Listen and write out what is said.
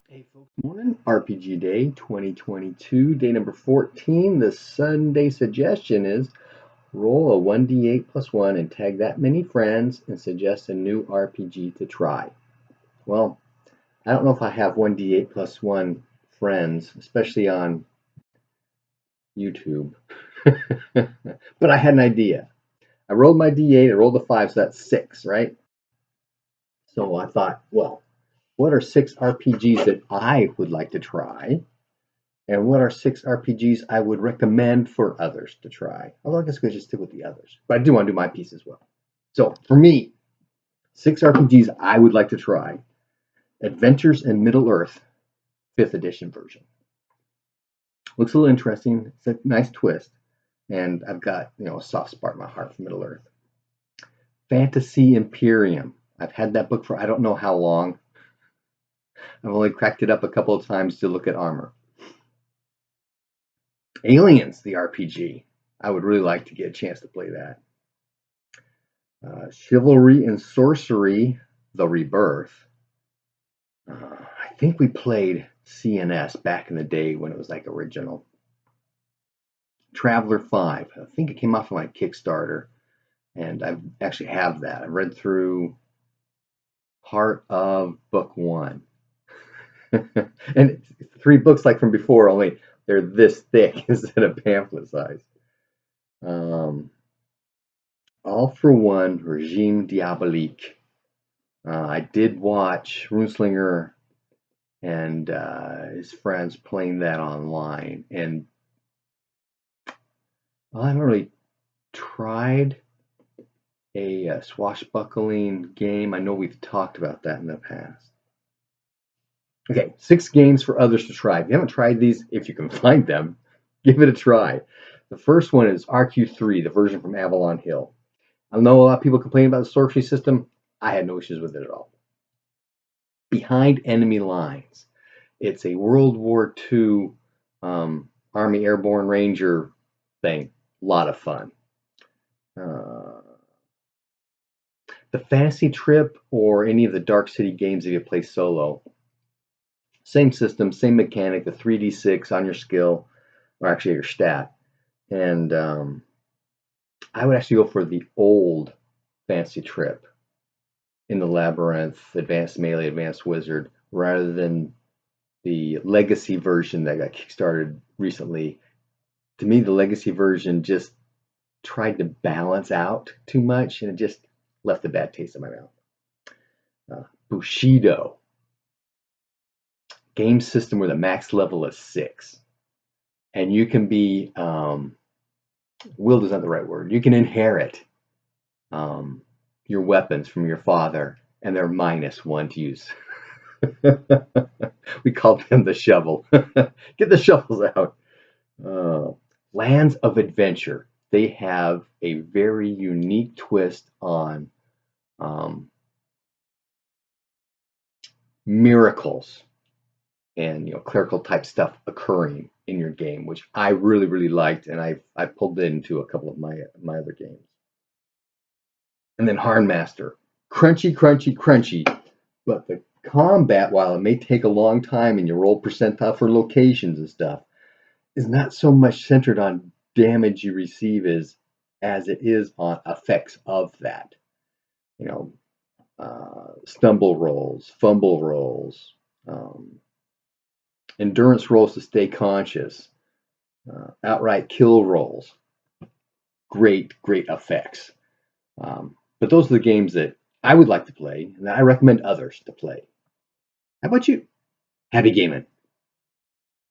Hey folks, morning. RPG Day 2022, day number 14. The Sunday suggestion is roll a 1d8 plus 1 and tag that many friends and suggest a new RPG to try. Well, I don't know if I have 1d8 plus 1 friends, especially on YouTube, but I had an idea. I rolled my d8, I rolled a 5, so that's 6, right? So I thought, well, what are 6 RPGs that I would like to try? And what are 6 RPGs I would recommend for others to try? Although I guess we just stick with the others. But I do want to do my piece as well. So for me, 6 RPGs I would like to try. Adventures in Middle Earth, 5th edition version. Looks a little interesting. It's a nice twist. And I've got, a soft spot in my heart for Middle Earth. Fantasy Imperium. I've had that book for I don't know how long. I've only cracked it up a couple of times to look at armor. Aliens, the RPG. I would really like to get a chance to play that. Chivalry and Sorcery, The Rebirth. I think we played CNS back in the day when it was like original. Traveller 5. I think it came off of my Kickstarter, and I actually have that. I read through part of book 1. And 3 books like from before, only they're this thick instead of pamphlet size. All for One, Regime Diabolique. I did watch Runeslinger and his friends playing that online, and I haven't really tried a swashbuckling game. I know we've talked about that in the past. Okay, 6 games for others to try. If you haven't tried these, if you can find them, give it a try. The first one is RQ3, the version from Avalon Hill. I know a lot of people complain about the sorcery system. I had no issues with it at all. Behind Enemy Lines. It's a World War II Army Airborne Ranger thing. A lot of fun. The Fantasy Trip or any of the Dark City games if you play solo. Same system, same mechanic, the 3d6 on your skill, or actually your stat. And I would actually go for the old Fantasy Trip in the Labyrinth, Advanced Melee, Advanced Wizard, rather than the Legacy version that got kickstarted recently. To me, the Legacy version just tried to balance out too much, and it just left a bad taste in my mouth. Bushido. Game system where the max level is 6. And you can be, willed is not the right word, you can inherit your weapons from your father, and they're -1 to use. We call them the shovel. Get the shovels out. Lands of Adventure. They have a very unique twist on miracles and clerical type stuff occurring in your game, which I really, really liked, and I've pulled it into a couple of my other games. And then Harnmaster. Crunchy, crunchy, crunchy, but the combat, while it may take a long time and you roll percentile for locations and stuff, is not so much centered on damage you receive as it is on effects of that. Stumble rolls, fumble rolls, endurance rolls to stay conscious, outright kill rolls. Great effects. But those are the games that I would like to play and that I recommend others to play. How about you? Happy gaming.